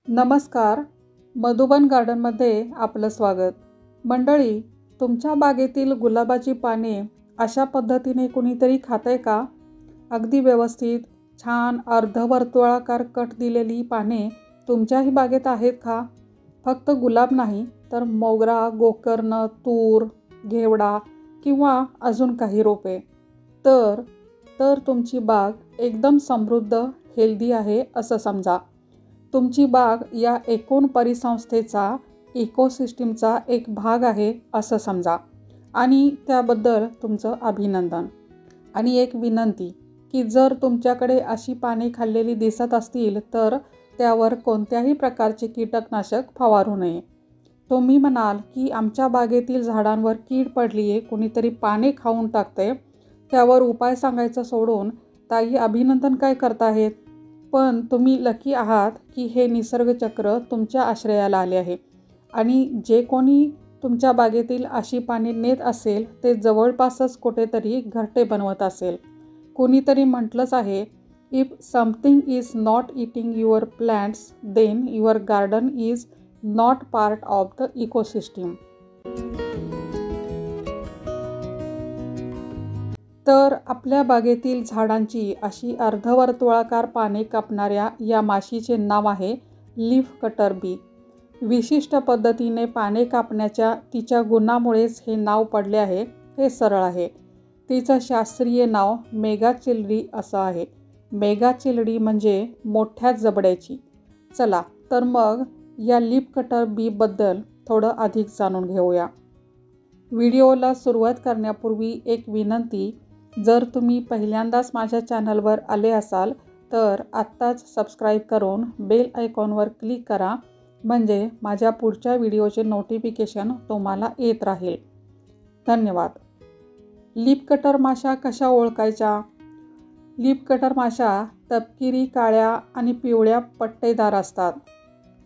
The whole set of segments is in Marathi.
नमस्कार. मधुबन गार्डनमध्ये आपलं स्वागत. मंडळी, तुमच्या बागेतील गुलाबाची पाने अशा पद्धतीने कुणीतरी खातंय का? अगदी व्यवस्थित छान अर्धवर्तुळाकार कट दिलेली पाने तुमच्याही बागेत आहेत का? फक्त गुलाब नाही तर मोगरा, गोकर्ण, तूर, घेवडा किंवा अजून काही रोपे. तर तर तुमची बाग एकदम समृद्ध, हेल्दी आहे असं समजा. तुमची बाग या एकूण परिसंस्थेचा, इकोसिस्टीमचा एक भाग आहे असं समजा आणि त्याबद्दल तुमचं अभिनंदन. आणि एक विनंती की जर तुमच्याकडे अशी पाने खाल्लेली दिसत असतील तर त्यावर कोणत्याही प्रकारचे कीटकनाशक फवारू नये. तुम्ही म्हणाल की आमच्या बागेतील झाडांवर कीड पडली आहे, कुणीतरी पाने खाऊन टाकते, त्यावर उपाय सांगायचं सोडून ताई अभिनंदन काय करताहेत? पण तुम्ही लकी आहात की हे निसर्गचक्र तुमच्या आश्रयाला आले आहे आणि जे कोणी तुमच्या बागेतील अशी पाने नेत असेल ते जवळपासच कुठेतरी घरटे बनवत असेल. कुणीतरी म्हटलंच आहे, if something is not eating your plants then your garden is not part of the ecosystem. तर आपल्या बागेतील झाडांची अशी अर्धवर्तुळाकार पाने कापणाऱ्या या माशीचे नाव आहे लीफ कटर बी. विशिष्ट पद्धतीने पाने कापण्याच्या तिच्या गुणामुळेच हे नाव पडले आहे. हे सरळ आहे. तिचं शास्त्रीय नाव मेगाचिलडी असं आहे. मेगाचिलडी म्हणजे मोठ्या जबड्याची. चला तर मग या लीफ कटर बीबद्दल थोडं अधिक जाणून घेऊया. व्हिडिओला सुरुवात करण्यापूर्वी एक विनंती, जर तुम्ही पहिल्यांदाच माझ्या चॅनलवर आले असाल तर आत्ताच सबस्क्राईब करून बेल आयकॉनवर क्लिक करा, म्हणजे माझ्या पुढच्या व्हिडिओचे नोटिफिकेशन तुम्हाला येत राहील. धन्यवाद. लीफ कटर माशा कशा ओळखायच्या? लीफ कटर माशा तपकिरी काळ्या आणि पिवळ्या पट्टेदार असतात.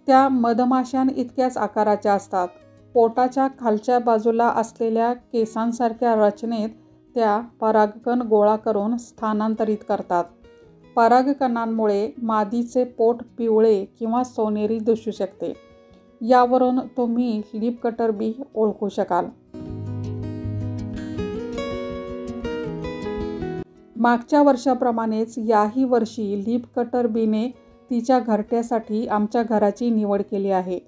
त्या मधमाशांइतक्याच आकाराच्या असतात. पोटाच्या खालच्या बाजूला असलेल्या केसांसारख्या रचनेत त्या परागकण गोळा करून स्थानांतरित करतात. परागकणांमुळे मादीचे पोट पिवळे किंवा सोनेरी दिसू शकते. यावरून तुम्ही लीफ कटर बी ओळखू शकाल. मागच्या वर्षाप्रमाणेच याही वर्षी लीफ कटर बीने तिच्या घरट्यासाठी आमच्या घराची निवड केली आहे.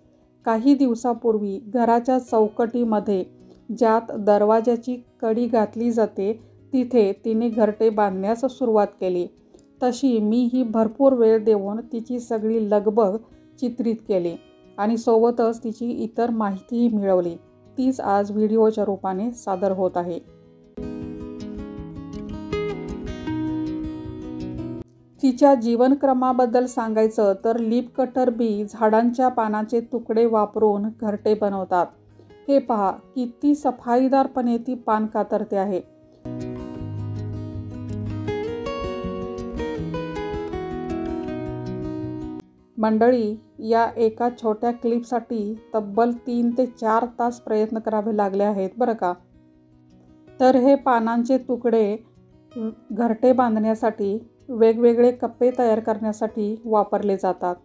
काही दिवसापूर्वी घराच्या चौकटीमध्ये ज्यात दरवाजाची कडी घातली जाते तिथे तिने घरटे बांधण्यास सुरुवात केली. तशी मीही भरपूर वेळ देऊन तिची सगळी लगबग चित्रित केली आणि सोबतच तिची इतर माहितीही मिळवली. तीच आज व्हिडिओच्या रूपाने सादर होत आहे. तिच्या जीवनक्रमाबद्दल सांगायचं तर लीफ कटर बी झाडांच्या पानांचे तुकडे वापरून घरटे बनवतात. हे पहा किती सफाईदारपणे ती पान कातरते आहे. मंडळी, या एका छोट्या क्लिपसाठी तब्बल 3 ते 4 तास प्रयत्न करावे लागले आहेत बरं का. तर हे पानांचे तुकडे घरटे बांधण्यासाठी, वेगवेगळे कप्पे तयार करण्यासाठी वापरले जातात.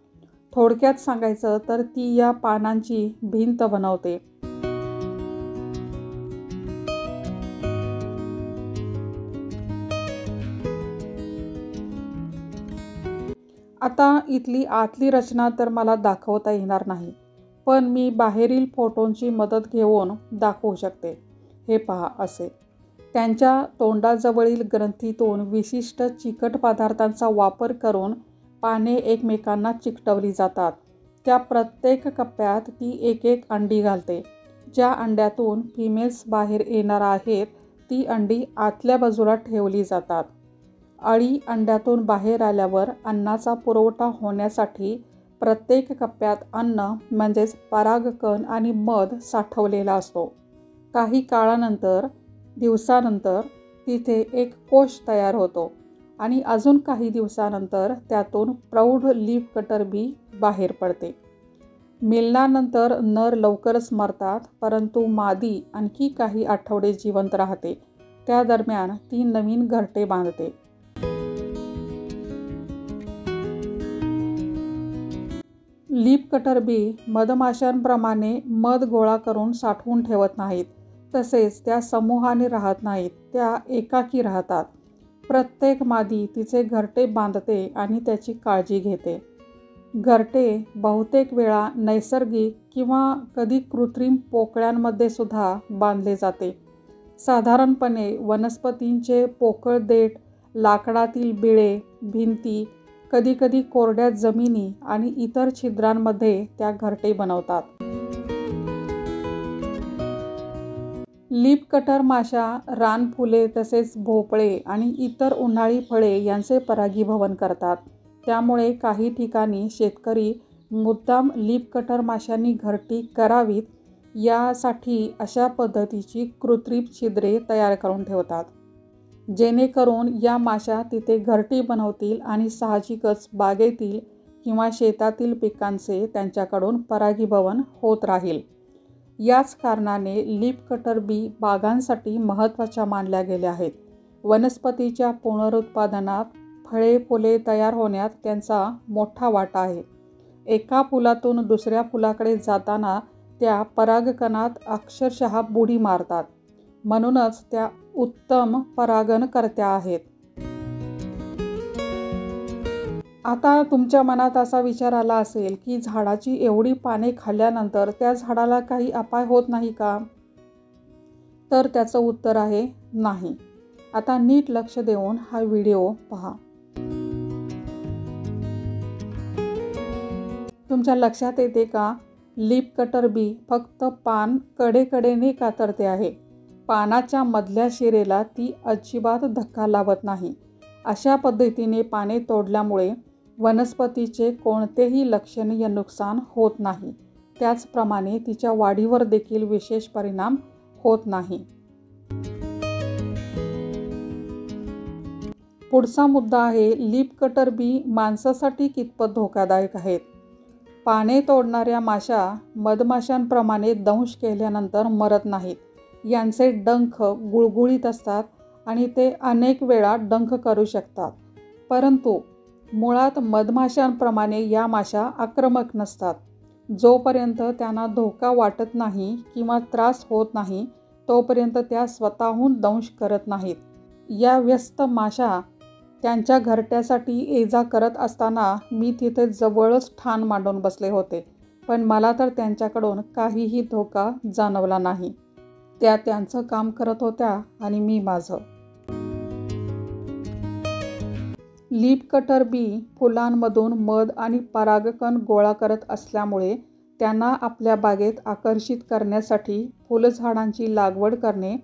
थोडक्यात सांगायचं तर ती या पानांची भिंत बनवते. आता इथली आतली रचना तर मला दाखवता येणार नाही, पण मी बाहेरील फोटोंची मदत घेऊन दाखवू शकते. हे पहा असे. त्यांच्या तोंडाजवळील ग्रंथीतून विशिष्ट चिकट पदार्थांचा वापर करून पाने एकमेकांना चिकटवली जातात. त्या प्रत्येक कप्प्यात ती एक अंडी घालते. ज्या अंड्यातून फिमेल्स बाहेर येणार आहेत ती अंडी आतल्या बाजूला ठेवली जातात. अळी अंड्यातून बाहेर आल्यावर अन्नाचा पुरवठा होण्यासाठी प्रत्येक कप्प्यात अन्न म्हणजेच परागकण आणि मध साठवलेला असतो. काही काळानंतर, दिवसानंतर तिथे एक कोश तयार होतो आणि अजून काही दिवसानंतर त्यातून प्रौढ लीफ कटर बी बाहेर पडते. मिलनानंतर नर लवकरच मरतात, परंतु मादी आणखी काही आठवडे जिवंत राहते. त्या दरम्यान ती नवीन घरटे बांधते. लीफ कटर बी मधमाशांप्रमाणे मध गोळा करून साठवून ठेवत नाहीत, तसेच त्या समूहाने राहत नाहीत, त्या एकाकी राहतात. प्रत्येक मादी तिचे घरटे बांधते आणि त्याची काळजी घेते. घरटे बहुतेक वेळा नैसर्गिक किंवा कधी कृत्रिम पोकळ्यांमध्ये सुद्धा बांधले जाते. साधारणपणे वनस्पतींचे पोकळ देठ, लाकडातील बिळे, भिंती, कधीकधी कोरड्या जमिनी आणि इतर छिद्रांमध्ये त्या घरटे बनवतात. लीफ कटर माशा रानफुले तसेच भोपळे आणि इतर उन्हाळी फळे यांचे परागीभवन करतात. त्यामुळे काही ठिकाणी शेतकरी मुद्दाम लीफ कटर माशांनी घरटी करावीत यासाठी अशा पद्धतीची कृत्रिम छिद्रे तयार करून ठेवतात, जेणेकरून या माशा तिथे घरटी बनवतील आणि साहजिकच बागेतील किंवा शेतातील पिकांचे त्यांच्याकडून परागीभवन होत राहील. याच कारणाने लीफ कटर बी बागांसाठी महत्त्वाच्या मानल्या गेल्या आहेत. वनस्पतीच्या पुनरुत्पादनात, फळे फुले तयार होण्यात त्यांचा मोठा वाटा आहे. एका फुलातून दुसऱ्या फुलाकडे जाताना त्या परागकणात अक्षरशः बुडी मारतात. म्हणूनच त्या उत्तम परागणकर्त्या आहेत. आता तुमच्या मनात असा विचार आला असेल की झाडाची एवढी पाने खाल्ल्यानंतर त्या झाडाला काही अपाय होत नाही का? तर त्याचं उत्तर आहे नाही. आता नीट लक्ष देऊन हा व्हिडिओ पहा. तुमच्या लक्षात येते का? लीफ कटर बी फक्त पान कडेकडेने कातरते आहे. पानाच्या मधल्या शिरेला ती अजिबात धक्का लावत नाही. अशा पद्धतीने पाने तोडल्यामुळे वनस्पतीचे कोणतेही लक्षणीय नुकसान होत नाही. त्याचप्रमाणे तिच्या वाढीवर देखील विशेष परिणाम होत नाही. पुढचा मुद्दा आहे लीफ कटर बी माणसासाठी कितपत धोकादायक आहेत. पाने तोडणाऱ्या माशा मधमाशांप्रमाणे दंश केल्यानंतर मरत नाहीत. यांचे डंख गुळगुळीत असतात आणि ते अनेक वेळा डंख करू शकतात. परंतु मुळात मधमाशांप्रमाणे या माशा आक्रमक नसतात. जोपर्यंत त्यांना धोका वाटत नाही किंवा त्रास होत नाही तोपर्यंत त्या स्वतःहून दंश करत नाहीत. या व्यस्त माशा त्यांच्या घरट्यासाठी ये-जा करत असताना मी तिथे जवळच ठाण मांडून बसले होते, पण मला तर त्यांच्याकडून काहीही धोका जाणवला नाही. त्या त्यांचं काम करत होत्या आणि मी माझं. लीफ कटर बी फुलांमधून मध आणि परागकण गोळा करत असल्यामुळे त्यांना आपल्या बागेत आकर्षित करण्यासाठी फुलझाडांची लागवड करणे,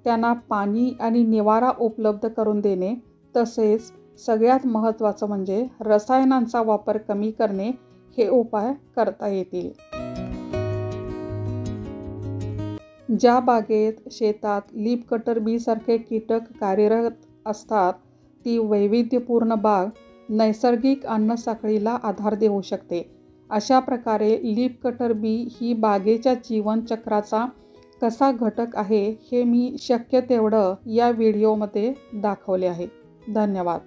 त्यांना पाणी आणि निवारा उपलब्ध करून देणे, तसेच सगळ्यात महत्त्वाचं म्हणजे रसायनांचा वापर कमी करणे हे उपाय करता येतील. ज्या बागेत शेतात लीफ कटर बी सारखे कीटक कार्यरत असतात ती वैविध्यपूर्ण बाग नैसर्गिक अन्नसाखळीला आधार देऊ शकते. अशा प्रकारे लीफ कटर बी ही बागेच्या जीवनचक्राचा कसा घटक आहे हे मी शक्य तेवढं या व्हिडिओमध्ये दाखवले आहे. धन्यवाद.